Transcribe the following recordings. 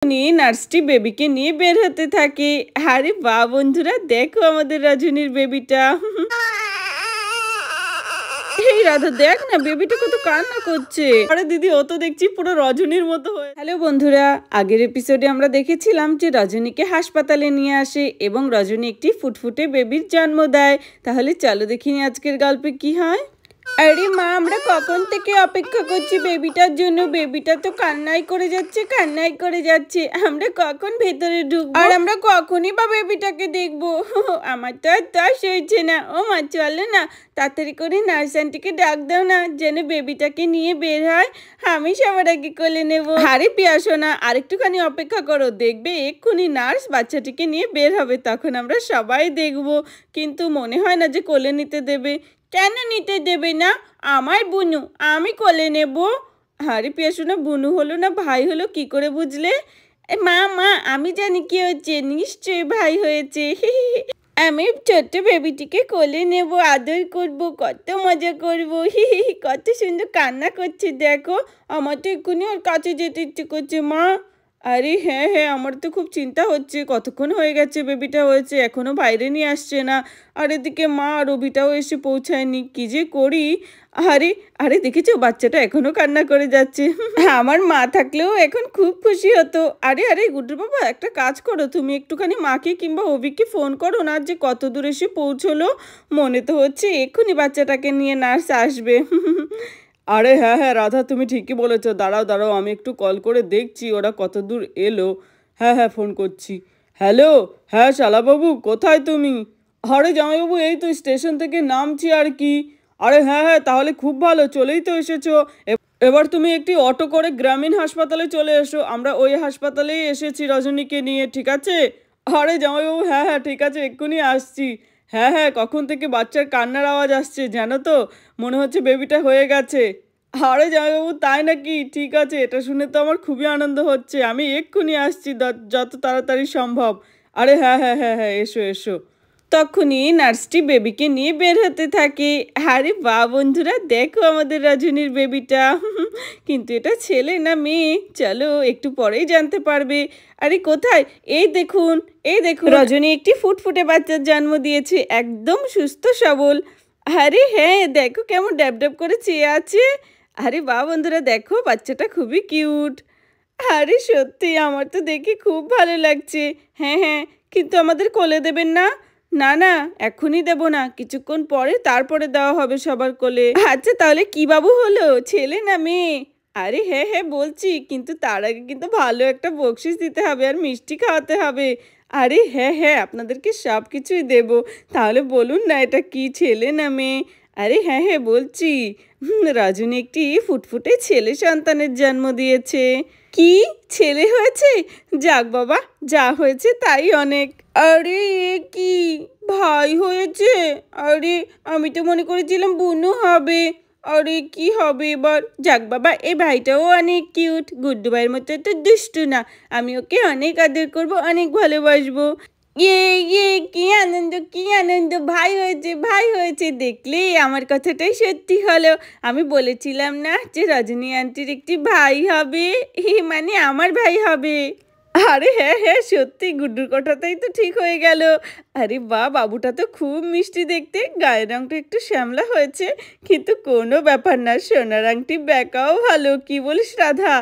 নিয়ে নার্সটি বেবিকে নিয়ে বের হতে থাকে। আরে বাহ বন্ধুরা, দেখো আমাদের রজনীর বেবিটা। এই রাধা, দেখ না বেবিটা কত কান্না করছে। আরে দিদি, ও তো দেখছি পুরো রজনীর মতো হয়ে। হ্যালো বন্ধুরা, আগের এপিসোডে আমরা দেখেছিলাম যে রজনীকে হাসপাতালে নিয়ে আসে এবং রজনী একটি ফুটফুটে বেবির জন্ম দেয়। তাহলে চলো দেখিনি আজকের গল্পে কি হয়। আরে মা, আমরা কখন থেকে অপেক্ষা করছি বেবিটার জন্য। বেবিটা তো কান্নাই করে যাচ্ছে। আমরা কখন ভেতরে ঢুকবো আর আমরা কখনই বা বেবিটাকে দেখবো। আমার তো আর তস হয়েছে না। ও মা, চলো না, তাড়াতাড়ি করে নার্স আন্টিকে ডাক দাও না, যেন বেবিটাকে নিয়ে বের হয়। আমি সবার আগে কোলে নেবো। আরে পিয়াসো না, আরেকটুখানি অপেক্ষা করো, দেখবে এক্ষুনি নার্স বাচ্চাটিকে নিয়ে বের হবে, তখন আমরা সবাই দেখবো। কিন্তু মনে হয় না যে কোলে নিতে দেবে। কেন নিতে দেবে না? আমার বুনু, আমি কোলে নেব। আরে পিয়াসোনা, বুনু হলো না ভাই হলো কি করে বুঝলে? মা মা, আমি জানি কি হচ্ছে, নিশ্চয়ই ভাই হয়েছে। আমি ছোট্ট বেবিটিকে কোলে নেব, আদর করব, কত মজা করব। কত সুন্দর কান্না করছে দেখো। আমার তো এক্ষুনি ওর কাছে যেতে ইচ্ছে করছে মা। আরে হ্যাঁ হ্যাঁ, আমার তো খুব চিন্তা হচ্ছে, কতক্ষণ হয়ে গেছে বেবিটা হয়েছে, এখনো বাইরে নিয়ে আসছে না। আর এদিকে মা আর রবিটাও এসে পৌঁছায়নি, কি যে করি। আরে আরে, দেখেছো বাচ্চাটা এখনো কান্না করে যাচ্ছে। আমার মা থাকলেও এখন খুব খুশি হতো। আরে আরে গুড্ডু বাবা, একটা কাজ করো, তুমি একটুখানি মাকে কিংবা অভিকে ফোন করো না, যে কত দূর এসে পৌঁছলো। মনে তো হচ্ছে এক্ষুনি বাচ্চাটাকে নিয়ে নার্স আসবে। আরে হ্যাঁ হ্যাঁ রাধা, তুমি ঠিকই বলেছো। দাঁড়াও দাঁড়াও, আমি একটু কল করে দেখছি ওরা কত দূর এলো। হ্যাঁ হ্যাঁ, ফোন করছি। হ্যালো, হ্যাঁ শালাবাবু, কোথায় তুমি? আরে জামাইবাবু, এই তো স্টেশন থেকে নামছি আর কি। আরে হ্যাঁ হ্যাঁ, তাহলে খুব ভালো, চলেই তো এসেছো। এবার তুমি একটি অটো করে গ্রামীণ হাসপাতালে চলে এসো। আমরা ওই হাসপাতালেই এসেছি রজনীকে নিয়ে, ঠিক আছে? আরে জামাইবাবু, হ্যাঁ হ্যাঁ ঠিক আছে, এক্ষুনি আসছি। হ্যাঁ হ্যাঁ, কখন থেকে বাচ্চার কান্নার আওয়াজ আসছে জানো তো, মনে হচ্ছে বেবিটা হয়ে গেছে। আরে জামাইবাবু, তাই নাকি? ঠিক আছে, এটা শুনে তো আমার খুবই আনন্দ হচ্ছে। আমি এক্ষুনি আসছি, যত তাড়াতাড়ি সম্ভব। আরে হ্যাঁ হ্যাঁ হ্যাঁ হ্যাঁ, এসো এসো। তখনই নার্সটি বেবিকে নিয়ে বের হতে থাকে। আরে বাহ বন্ধুরা, দেখো আমাদের রজনীর বেবিটা। কিন্তু এটা ছেলে না মেয়ে, চলো একটু পরেই জানতে পারবে। আরে কোথায়? এই দেখুন রজনী একটি ফুটফুটে বাচ্চার জন্ম দিয়েছে, একদম সুস্থ সবল। আরে হ্যাঁ, দেখো কেমন ড্যাব ড্যাব করে চেয়ে আছে। আরে বাহ বন্ধুরা, দেখো বাচ্চাটা খুবই কিউট। আরে সত্যি, আমার তো দেখে খুব ভালো লাগছে। হ্যাঁ হ্যাঁ, কিন্তু আমাদের কোলে দেবেন না? না না, এখনই দেব না, কিছুক্ষণ পরে তারপরে দেওয়া হবে সবার কোলে। আচ্ছা তাহলে কি বাবু হলো, ছেলে না মেয়ে? আরে হ্যাঁ হ্যাঁ বলছি, কিন্তু তার আগে কিন্তু ভালো একটা বকশিস দিতে হবে আর মিষ্টি খাওয়াতে হবে। আরে হ্যাঁ হ্যাঁ, আপনাদেরকে সব কিছুই দেবো। তাহলে বলুন না, এটা কি, ছেলে না মেয়ে? আরে হ্যাঁ হ্যাঁ বলছি, রজনী একটি ফুটফুটে ছেলে সন্তানের জন্ম দিয়েছে। কি, ছেলে হয়েছে? যাক বাবা, যা হয়েছে তাই অনেক। আরে এ কি, ভাই হয়েছে? আরে আমি তো মনে করেছিলাম বুনু হবে। আরে কি হবে এবার? যাক বাবা, এই ভাইটাও অনেক কিউট, গুড্ডু ভাইয়ের মতো তো দুষ্টু না। আমি ওকে অনেক আদর করবো, অনেক ভালোবাসবো। ইয়ে ইয়ে, কি আনন্দ কি আনন্দ, ভাই হয়েছে, দেখলে আমার কথাটাই সত্যি হলো। আমি বলেছিলাম না যে রজনী আন্টির একটি ভাই হবে, মানে আমার ভাই হবে। আরে হ্যাঁ হ্যাঁ, সত্যি গুড্ডুর কথাটাই তো ঠিক হয়ে গেল। আরে বাহ, বাবুটা তো খুব মিষ্টি দেখতে, গায়ের রংটা একটু শ্যামলা হয়েছে, কিন্তু কোনো ব্যাপার না, সোনার আংটি ব্যাকাও ভালো, কি বলিস রাধা?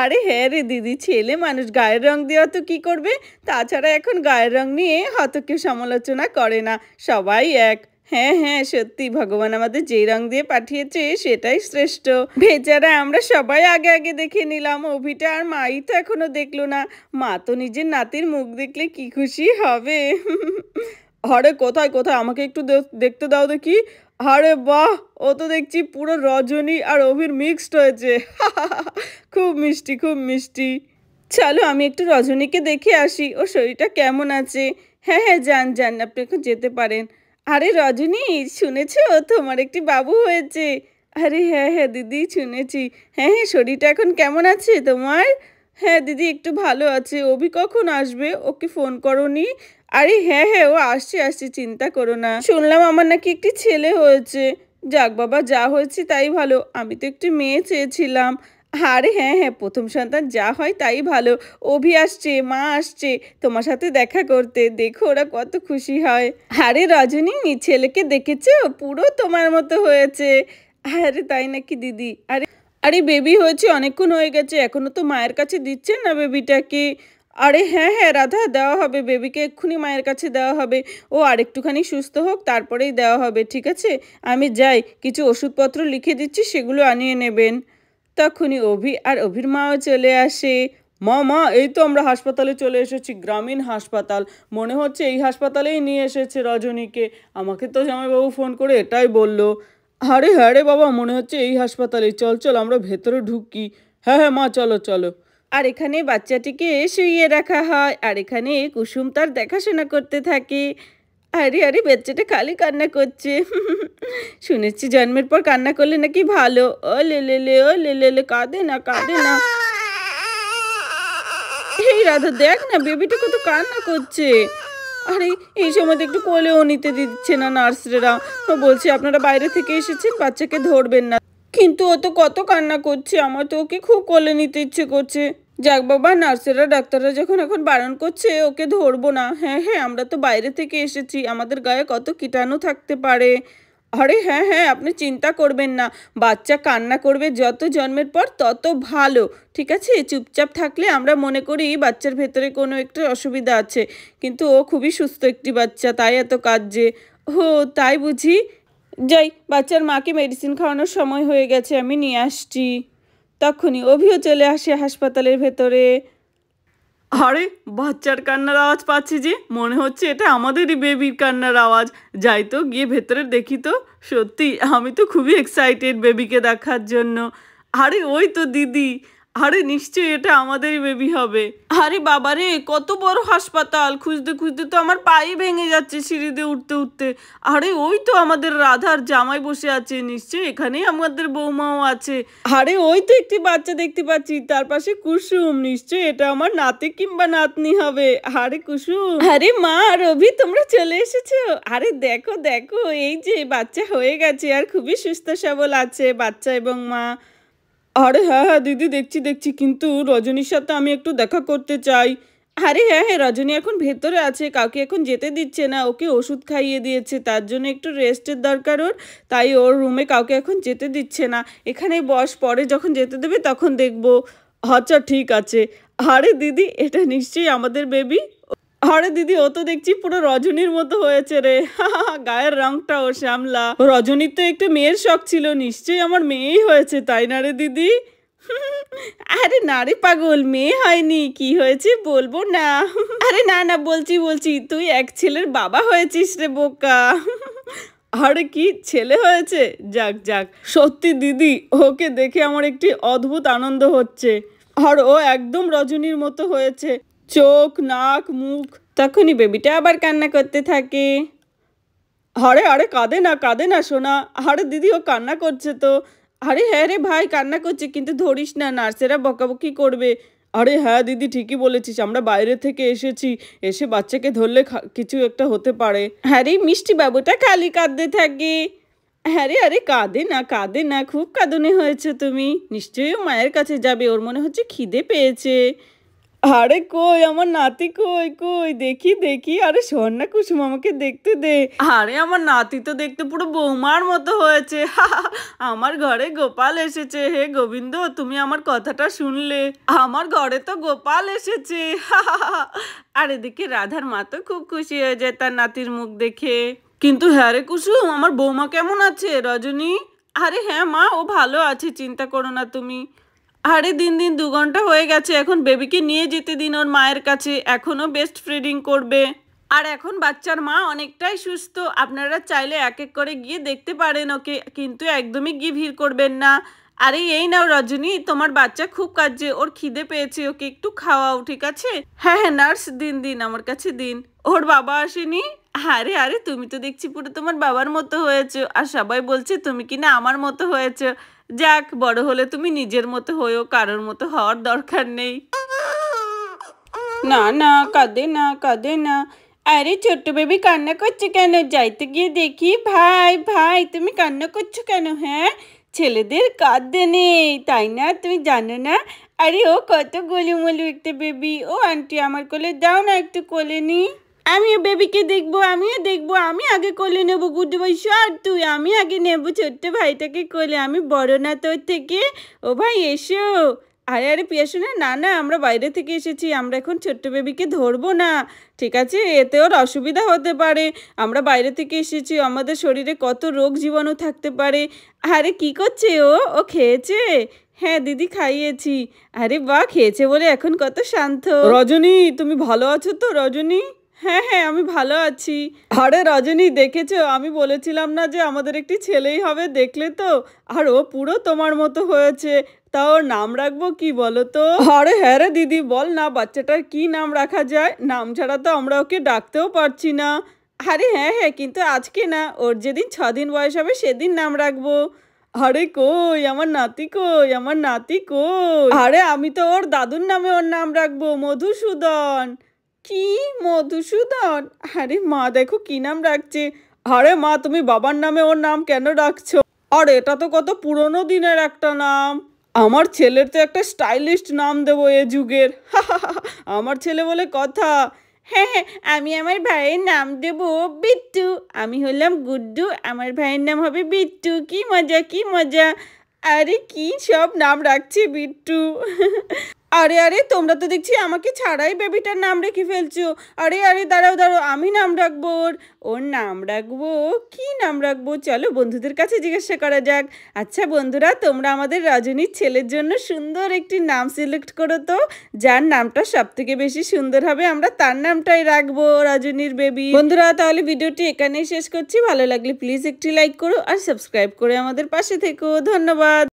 আরে হ্যাঁ রে দিদি, ছেলে মানুষ, গায়ের রং দেওয়া তো কি করবে? তাছাড়া এখন গায়ের রং নিয়ে হয়তো কেউ সমালোচনা করে না, সবাই এক। হ্যাঁ হ্যাঁ সত্যি, ভগবান আমাদের যেই রং দিয়ে পাঠিয়েছে সেটাই শ্রেষ্ঠ। বেচারা আমরা সবাই আগে আগে দেখে নিলাম, অভিটা আর মাই তো এখনো দেখলো না। মা তো নিজের নাতির মুখ দেখলে কি খুশি হবে। আরে কোথায় কোথায়, আমাকে একটু দেখতে দাও দেখি। আরে বাহ, ও তো দেখছি পুরো রজনী আর অভির মিক্সড হয়েছে। খুব মিষ্টি খুব মিষ্টি। চলো আমি একটু রজনীকে দেখে আসি, ওর শরীরটা কেমন আছে। হ্যাঁ হ্যাঁ, যান আপনি এখন যেতে পারেন। আরে রজনী, শুনেছো তোমার একটি বাবু হয়েছে? আরে হ্যাঁ হ্যাঁ দিদি, শুনেছি। হ্যাঁ হ্যাঁ, শরীরটা এখন কেমন আছে তোমার? হ্যাঁ দিদি, একটু ভালো আছে। অভি কখন আসবে, ওকে ফোন করোনি? আরে হ্যাঁ হ্যাঁ, ও আসছে, চিন্তা করো না। শুনলাম আমার নাকি একটি ছেলে হয়েছে। যাক বাবা, যা হয়েছে তাই ভালো, আমি তো একটি মেয়ে চেয়েছিলাম। আরে হ্যাঁ হ্যাঁ, প্রথম সন্তান যা হয় তাই ভালো। অভি আসছে, মা আসছে তোমার সাথে দেখা করতে, দেখো ওরা কত খুশি হয়। আরে রজনী, ছেলেকে দেখেছো? পুরো তোমার মতো হয়েছে। আরে তাই নাকি দিদি? আরে আরে বেবি হয়েছে অনেকক্ষণ হয়ে গেছে, এখনো তো মায়ের কাছে দিচ্ছেন না বেবিটাকে? আরে হ্যাঁ হ্যাঁ রাধা, দেওয়া হবে বেবিকে, এক্ষুনি মায়ের কাছে দেওয়া হবে। ও আরেকটুখানি সুস্থ হোক তারপরেই দেওয়া হবে, ঠিক আছে? আমি যাই, কিছু ওষুধপত্র লিখে দিচ্ছি, সেগুলো আনিয়ে নেবেন। তখনই অভি আর অভির মাও চলে আসে। মা মা, এই তো আমরা হাসপাতালে চলে এসেছি, গ্রামীণ হাসপাতাল। মনে হচ্ছে এই হাসপাতালেই নিয়ে এসেছে রজনীকে। আমাকে তো জামাইবাবু ফোন করে এটাই বলল। আরে হ্যাঁ রে বাবা, মনে হচ্ছে এই হাসপাতালে। চল চল আমরা ভেতরে ঢুকি। হ্যাঁ হ্যাঁ মা, চলো চলো। আর এখানে বাচ্চাটিকে শুইয়ে রাখা হয়, আর এখানে কুসুম তার দেখাশোনা করতে থাকে। আরে আরে, বাচ্চাটা খালি কান্না করছে। শুনেছি জন্মের পর কান্না করলে নাকি ভালো। ও লে লে লে, ও লে লে লে, কাঁদে না কাঁদে না। এই রাধা, দেখ না বেবিটা কত কান্না করছে। আরে এই সময় তো একটু কোলেও নিতে দিচ্ছে না নার্সরা। ও বলছে আপনারা বাইরে থেকে এসেছেন, বাচ্চাকে ধরবেন না। কিন্তু ও তো কত কান্না করছে, আমার তো ওকে খুব কোলে নিতে ইচ্ছে করছে। যাক বাবা, নার্সেরা ডাক্তাররা যখন এখন বারণ করছে, ওকে ধরবো না। হ্যাঁ হ্যাঁ, আমরা তো বাইরে থেকে এসেছি, আমাদের গায়ে কত কীটাণু থাকতে পারে। আরে হ্যাঁ হ্যাঁ, আপনি চিন্তা করবেন না। বাচ্চা কান্না করবে যত জন্মের পর তত ভালো, ঠিক আছে? চুপচাপ থাকলে আমরা মনে করি বাচ্চার ভেতরে কোনো একটা অসুবিধা আছে, কিন্তু ও খুবই সুস্থ একটি বাচ্চা, তাই এত কাঁদছে। ও তাই বুঝি? যাই, বাচ্চার মাকে মেডিসিন খাওয়ানোর সময় হয়ে গেছে, আমি নিয়ে আসছি। তখনই অভিও চলে আসে হাসপাতালের ভেতরে। আরে বাচ্চার কান্নার আওয়াজ পাচ্ছি যে, মনে হচ্ছে এটা আমাদেরই বেবির কান্নার আওয়াজ। যাই তো, গিয়ে ভেতরে দেখি তো। সত্যি আমি তো খুবই এক্সাইটেড বেবিকে দেখার জন্য। আরে ওই তো দিদি। আরে নিশ্চয়ই এটা আমাদেরই বেবি হবে। আরে বাবারে, কত বড় হাসপাতাল, খুঁজতে খুঁজতে তো আমার পায়ে ভেঙে যাচ্ছে সিঁড়ি দিয়ে উঠতে উঠতে। আরে ওই তো আমাদের রাধার জামাই বসে আছে, নিশ্চয়ই এখানেই আমাদের বৌমাও আছে। আরে ওই তো একটি বাচ্চা দেখতে পাচ্ছি, তার পাশে কুসুম, নিশ্চয়ই এটা আমার নাতি কিংবা নাতনি হবে। আরে কুসুম, আরে মা রবি, তোমরা চলে এসেছো? আরে দেখো দেখো, এই যে বাচ্চা হয়ে গেছে আর খুবই সুস্থ সবল আছে বাচ্চা এবং মা। আরে হ্যাঁ হ্যাঁ দিদি, দেখছি দেখছি, কিন্তু রজনীর সাথে আমি একটু দেখা করতে চাই। আরে হ্যাঁ হ্যাঁ, রজনী এখন ভেতরে আছে, কাউকে এখন যেতে দিচ্ছে না, ওকে ওষুধ খাইয়ে দিয়েছে, তার জন্য একটু রেস্টের দরকার ওর, তাই ওর রুমে কাউকে এখন যেতে দিচ্ছে না। এখানে বস, পরে যখন যেতে দেবে তখন দেখবো। আচ্ছা ঠিক আছে। আরে দিদি, এটা নিশ্চয়ই আমাদের বেবি। আরে দিদি, ও তো দেখছি পুরো রজনীর মতো হয়েছে রে। গায়ের রংটাও শ্যামলা। রজনীর তো একটু মেয়ের শখ ছিল, নিশ্চয়ই আমার মেয়েই হয়েছে, তাই না রে দিদি? আরে না রে পাগল, মেয়ে হয়নি, কি হয়েছে বলবো না? আরে না না, বলছি বলছি, তুই এক ছেলের বাবা হয়েছিস রে বোকা। আরে কি ছেলে হয়েছে? যাক যাক, সত্যি দিদি, ওকে দেখে আমার একটি অদ্ভুত আনন্দ হচ্ছে। আর ও একদম রজনীর মতো হয়েছে, চোখ নাক মুখ। তখনই বেবিটা আবার কান্না করতে থাকে। আরে আরে, কাঁদে না সোনা। আরে দিদি, ও কান্না করছে তো। আরে হ্যাঁ রে ভাই, কান্না করছে, কিন্তু ধরিস না, নার্সেরা বকাবকি করবে। আরে হ্যাঁ দিদি, ঠিকই বলেছিস, আমরা বাইরে থেকে এসেছি, এসে বাচ্চাকে ধরলে কিছু একটা হতে পারে। হ্যাঁ রে, মিষ্টি বাবুটা খালি কাঁদতে থাকে। হ্যাঁ রে, আরে কাঁদে না, খুব কাঁদনে হয়েছে তুমি। নিশ্চয়ই মায়ের কাছে যাবে, ওর মনে হচ্ছে খিদে পেয়েছে। আরে কই আমার নাতি, কই কই, দেখি দেখি। আরে শোন না কুসুম, আমাকে দেখতে দে। আরে আমার নাতি তো দেখতে পুরো বৌমার মতো হয়েছে। আমার ঘরে গোপাল এসেছে। হে গোবিন্দ, তুমি আমার কথাটা শুনলে? আমার ঘরে তো গোপাল এসেছে। আর এদিকে রাধার মা তো খুব খুশি হয়ে যায় তার নাতির মুখ দেখে। কিন্তু হ্যাঁ রে কুসুম, আমার বৌমা কেমন আছে? রজনী? আরে হ্যাঁ মা, ও ভালো আছে, চিন্তা করো না তুমি। আরে দিন দিন 2 ঘন্টা হয়ে গেছে, এখন বেবিকে নিয়ে যেতে দিন ওর মায়ের কাছে, এখনও বেস্ট ফিডিং করবে। আর এখন বাচ্চার মা অনেকটাই সুস্থ, আপনারা চাইলে এক এক করে গিয়ে দেখতে পারেন ওকে, কিন্তু একদমই গিয়ে ভিড় করবেন না। আরে এই নাও রজনী, তোমার বাচ্চা খুব কাঁদছে, ওর খিদে পেয়েছে, ওকে একটু খাওয়াও, ঠিক আছে? হ্যাঁ হ্যাঁ নার্স, দিন দিন, আমার কাছে দিন। ওর বাবা আসেনি? আরে আরে, তুমি তো দেখছি পুরো তোমার বাবার মতো হয়েছো, আর সবাই বলছে তুমি কিনা আমার মতো হয়েছো। যাক, বড় হলে তুমি নিজের মতো হয়েও, কারোর মতো হওয়ার দরকার নেই। না না, কাঁদে না কাঁদে না। আরে ছোট্ট বেবি কান্না করছে কেন? যাইতে গিয়ে দেখি। ভাই ভাই, তুমি কান্না করছো কেন? হ্যাঁ, ছেলেদের কাঁদতে নেই, তাই না? তুমি জানো না? আরে ও কত গোলুমলু একটা বেবি। ও আন্টি আমার কোলে দাও না, একটু কোলে নি। আমিও বেবিকে দেখবো, আমিও দেখবো। আমি আগে কোলে নেবো। গুড্ডু ভাই সর তুই, আমি আগে নেবো ছোট্ট ভাইটাকে কোলে। আমি বড় না তোর থেকে? ও ভাই এসো। আরে আরে পিয়া শোনা, না না, আমরা বাইরে থেকে এসেছি, আমরা এখন ছোট্ট বেবিকে ধরবো না, ঠিক আছে? এতে ওর অসুবিধা হতে পারে। আমরা বাইরে থেকে এসেছি, আমাদের শরীরে কত রোগ জীবাণু থাকতে পারে। আরে কি করছে ও? ও খেয়েছে? হ্যাঁ দিদি খাইয়েছি। আরে বাহ, খেয়েছে বলে এখন কত শান্ত। রজনী তুমি ভালো আছো তো রজনী? হ্যাঁ হ্যাঁ আমি ভালো আছি। আরে রজনী দেখেছো, আমি বলেছিলাম না যে আমাদের একটি ছেলেই হবে, দেখলে তো? আর ও পুরো তোমার মতো হয়েছে। তা ওর নাম রাখবো কি বলো তো? আরে হ্যাঁ রে দিদি, বল না বাচ্চাটার কি নাম রাখা যায়? নাম ছাড়া তো আমরা ওকে ডাকতেও পারছি না। আরে হ্যাঁ হ্যাঁ, কিন্তু আজকে না, ওর যেদিন 6 দিন বয়স হবে সেদিন নাম রাখবো। আরে কই আমার নাতি, কই আমার নাতি কই? আরে আমি তো ওর দাদুর নামে ওর নাম রাখবো, মধুসূদন। কি মধুসূদন? আরে মা দেখো কি নাম রাখছে। আরে মা তুমি বাবার নামে ওর নাম কেন রাখছো? আর এটা তো কত পুরনো দিনের একটা নাম। আমার ছেলের তো একটা স্টাইলিস্ট নাম দেবো এ যুগের। আমার ছেলে বলে কথা। হ্যাঁ হ্যাঁ, আমি আমার ভাইয়ের নাম দেবো বিট্টু। আমি হলাম গুড্ডু, আমার ভাইয়ের নাম হবে বিট্টু। কি মজা কি মজা। আরে কি সব নাম রাখছি বিট্টু। আরে আরে তোমরা তো দেখছি আমাকে ছাড়াই বেবিটার নাম রেখে ফেলছো। আরে আরে দাঁড়াও দাঁড়াও, আমি নাম রাখবো ওর। ওর নাম রাখবো, কি নাম রাখবো? চলো বন্ধুদের কাছে জিজ্ঞাসা করা যাক। আচ্ছা বন্ধুরা, তোমরা আমাদের রজনীর ছেলের জন্য সুন্দর একটি নাম সিলেক্ট করো তো। যার নামটা সব থেকে বেশি সুন্দর হবে আমরা তার নামটাই রাখবো রজনীর বেবি। বন্ধুরা তাহলে ভিডিওটি এখানেই শেষ করছি। ভালো লাগলে প্লিজ একটি লাইক করো আর সাবস্ক্রাইব করে আমাদের পাশে থেকো। ধন্যবাদ।